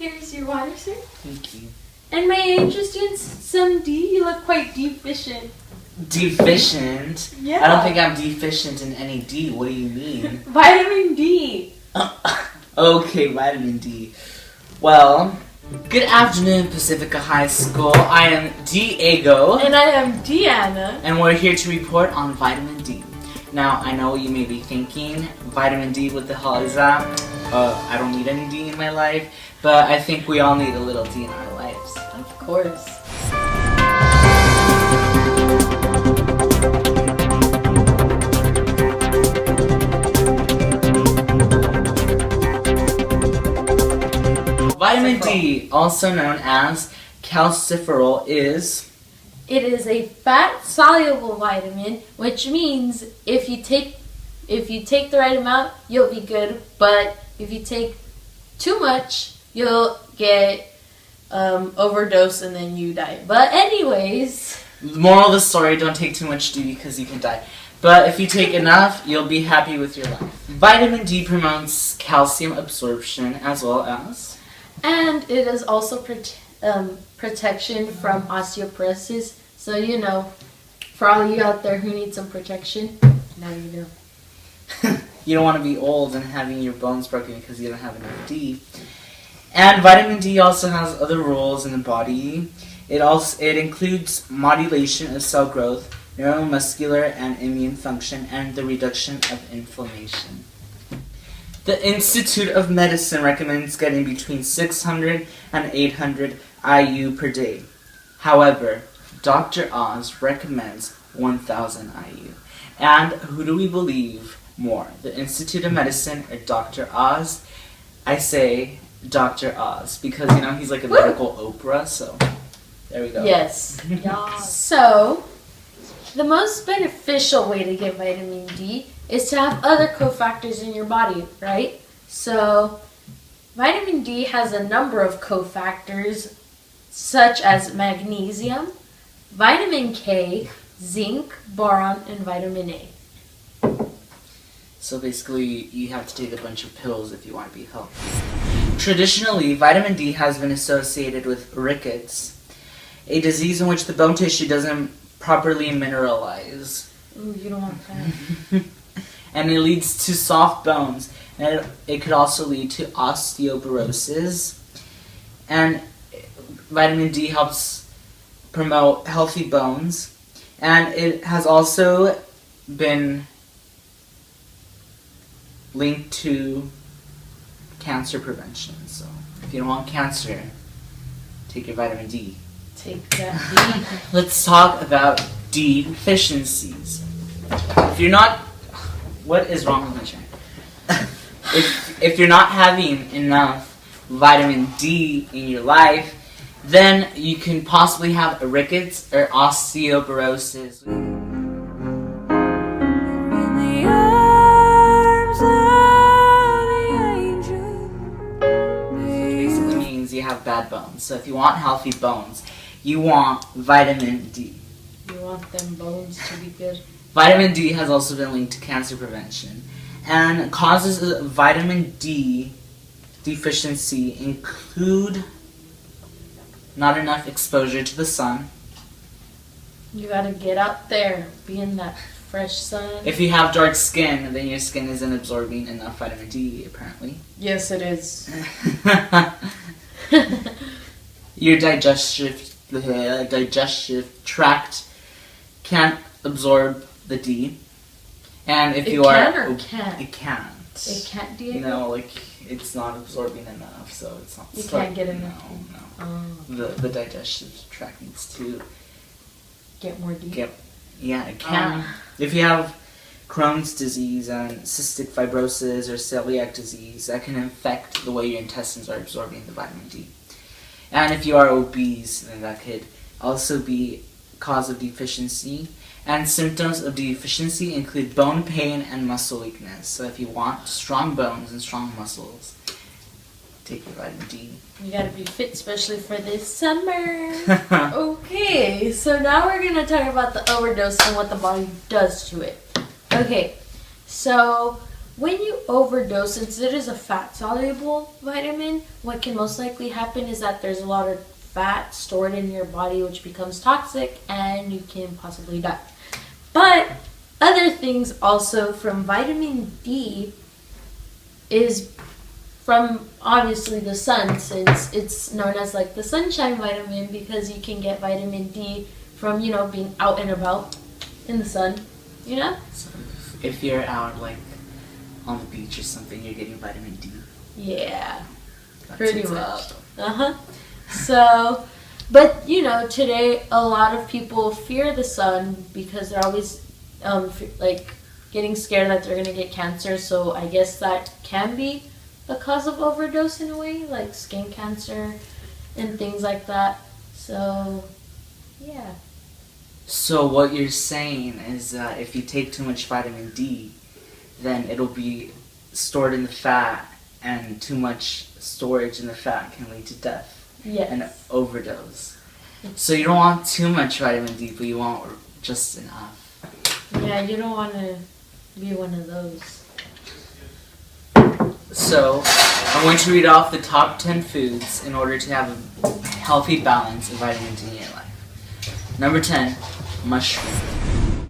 Here's your water, sir. Thank you. And may I interest you in some D? You look quite deficient. Deficient? Yeah. I don't think I'm deficient in any D. What do you mean? Vitamin D. Okay, vitamin D. Well, good afternoon, Pacifica High School. I am Diego. And I am Deanna. And we're here to report on vitamin D. Now, I know what you may be thinking. Vitamin D, what the hell is that? I don't need any D in my life. But I think we all need a little D in our lives. Of course. Vitamin D, also known as calciferol, is... It is a fat-soluble vitamin, which means if you take the right amount, you'll be good. But if you take too much, you'll get overdose and then you die. But anyways, The moral of the story, don't take too much D because you can die. But if you take enough, you'll be happy with your life. Vitamin D promotes calcium absorption as well as... and it is also protection from osteoporosis. So for all you out there who need some protection, now you know. You don't want to be old and having your bones broken because you don't have enough D. And vitamin D also has other roles in the body. It includes modulation of cell growth, neuromuscular and immune function, and the reduction of inflammation. The Institute of Medicine recommends getting between 600 and 800 IU per day. However, Dr. Oz recommends 1,000 IU. And who do we believe more, the Institute of Medicine or Dr. Oz? I say Dr. Oz because he's like a medical Oprah, so there we go. Yes. So, the most beneficial way to get vitamin D is to have other cofactors in your body, right? So, vitamin D has a number of cofactors such as magnesium, vitamin K, zinc, boron, and vitamin A. So basically, you have to take a bunch of pills if you want to be healthy. Traditionally, vitamin D has been associated with rickets, a disease in which the bone tissue doesn't properly mineralize. Ooh, you don't want that. And it leads to soft bones. And it could also lead to osteoporosis. And vitamin D helps promote healthy bones. And it has also been linked to cancer prevention. So if you don't want cancer, take your vitamin D. Take that D. Let's talk about D deficiencies. If you're not... What is wrong with my chair? If you're not having enough vitamin D in your life, then you can possibly have rickets or osteoporosis. Basically means you have bad bones. So if you want healthy bones, you want vitamin D. You want them bones to be good. Vitamin D has also been linked to cancer prevention. And causes of vitamin D deficiency include not enough exposure to the sun. You gotta get out there, be in that fresh sun. If you have dark skin, then your skin isn't absorbing enough vitamin D, apparently. Yes, it is. Your digestive tract can't absorb the D. And if you can't. It can't. It can't, Diego? It's not absorbing enough, so it's not... You can't get enough. No. Oh. The digestive tract needs to... Get more D? Yeah, it can. If you have Crohn's disease and cystic fibrosis or celiac disease, that can affect the way your intestines are absorbing the vitamin D. And if you are obese, then that could also be cause of deficiency. And symptoms of deficiency include bone pain and muscle weakness. So if you want strong bones and strong muscles, take your vitamin D. You gotta be fit, especially for this summer. Okay, so now we're gonna talk about the overdose and what the body does to it. Okay, so when you overdose, since it is a fat-soluble vitamin, what can most likely happen is that there's a lot of fat stored in your body, which becomes toxic, and you can possibly die. But other things also from vitamin D is from obviously the sun, since it's known as like the sunshine vitamin, because you can get vitamin D from, being out and about in the sun, So if you're out like on the beach or something, you're getting vitamin D. Yeah, That's pretty exact much. stuff. So, but today a lot of people fear the sun because they're always like getting scared that they're gonna get cancer. So I guess that can be a cause of overdose in a way, like skin cancer and things like that. So, yeah. So what you're saying is that if you take too much vitamin D, then it'll be stored in the fat, and too much storage in the fat can lead to death and Yes. overdose. So you don't want too much vitamin D, but you want just enough. Yeah, you don't want to be one of those. So I'm going to read off the top 10 foods in order to have a healthy balance of vitamin D in your life. Number 10, mushroom.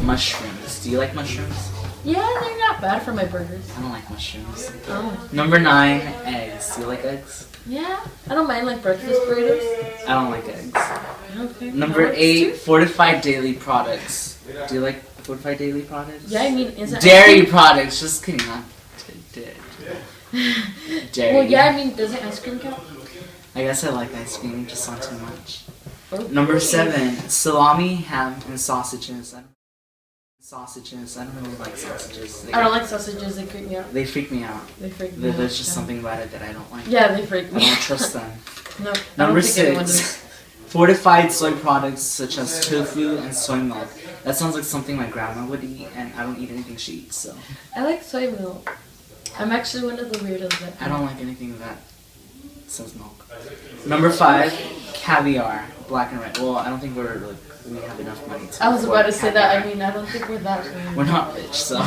Mushrooms. Do you like mushrooms? Yeah, they're not bad for my burgers. I don't like mushrooms. Oh. Number 9, eggs. Do you like eggs? Yeah, I don't mind like breakfast burritos. I don't like eggs. Okay. Number No, it's 8, too- fortified daily products. Do you like fortified daily products? Yeah, I mean, is it Dairy products. Just kidding. Not dairy. Well, yeah, I mean, doesn't ice cream count? I guess I like ice cream, just not too much. Oh, Number please. 7, salami, ham, and sausages. I don't really like sausages. I don't like sausages. They freak me out. They freak me out. They freak me out. There's just yeah. something about it that I don't like. Yeah, they freak I me out. don't trust them. No. Number I don't think anyone 6, does. fortified soy products such as tofu and soy milk. That sounds like something my grandma would eat, and I don't eat anything she eats, so. I like soy milk. I'm actually one of the weirdos that. I don't like anything that says milk. Number 5, caviar, black and red. Well, I don't think we have enough money to. I was about to say afford that. I caviar. mean, I don't think we're that. We're not rich, so.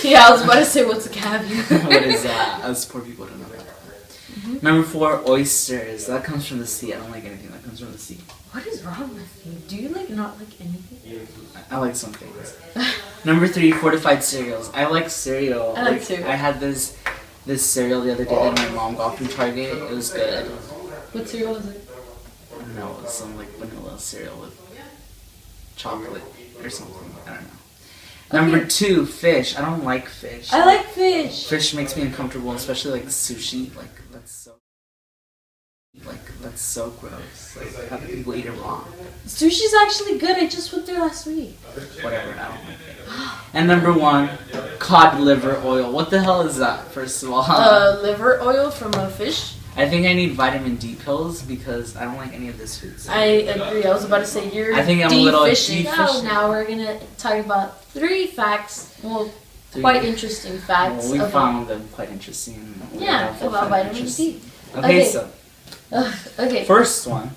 Yeah, I was about to say what's a caviar. What is that? Us poor people don't know that. Number 4, oysters. That comes from the sea. I don't like anything that comes from the sea. What is wrong with you? Do you not like anything? I like some things. Number 3, fortified cereals. I like cereal. I like cereal. I had this cereal the other day that my mom got from Target. It was good. What cereal is it? I don't know. It was some like vanilla cereal with chocolate or something. I don't know. Number 2, fish. I don't like fish. I like fish. Fish makes me uncomfortable, especially like sushi. That's so gross. Like, how do people eat it raw? Sushi's actually good. I just went there last week. Whatever, I don't like it. And number 1, cod liver oil. What the hell is that, first of all? Liver oil from a fish. I think I need vitamin D pills because I don't like any of this food. So. I agree. I was about to say you're I think I'm a little deficient. deficient. Now we're gonna talk about 3 facts. Well, 3. quite interesting facts. Well, we about- found them quite interesting. Yeah, We about found vitamin interesting. D. Okay, Okay. so Okay. first one,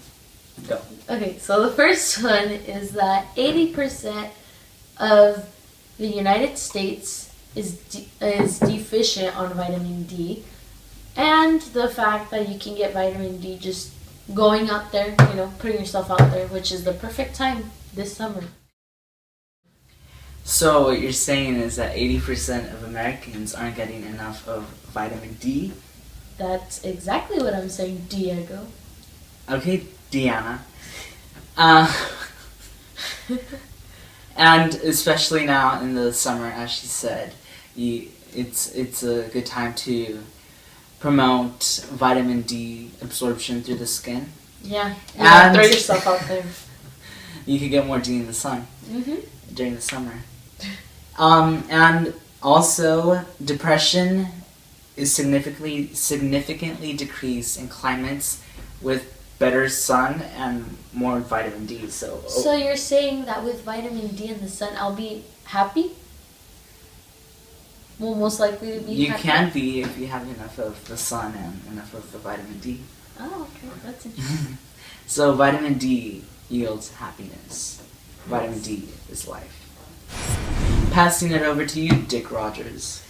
go. Okay, so the first one is that 80% of the United States is deficient on vitamin D, and the fact that you can get vitamin D just going out there, putting yourself out there, which is the perfect time this summer. So what you're saying is that 80% of Americans aren't getting enough of vitamin D. That's exactly what I'm saying, Diego. Okay, Deanna. And especially now in the summer, as she said, it's a good time to promote vitamin D absorption through the skin. Yeah, And- throw yourself out there. You could get more D in the sun Mm-hmm. during the summer. And also, depression is significantly decreased in climates with better sun and more vitamin D. So you're saying that with vitamin D in the sun, I'll be happy? Well, most likely to be you happy. can be if you have enough of the sun and enough of the vitamin D. Oh, okay. That's interesting. So vitamin D yields happiness. Vitamin D is life. passing it over to you, Dick Rogers.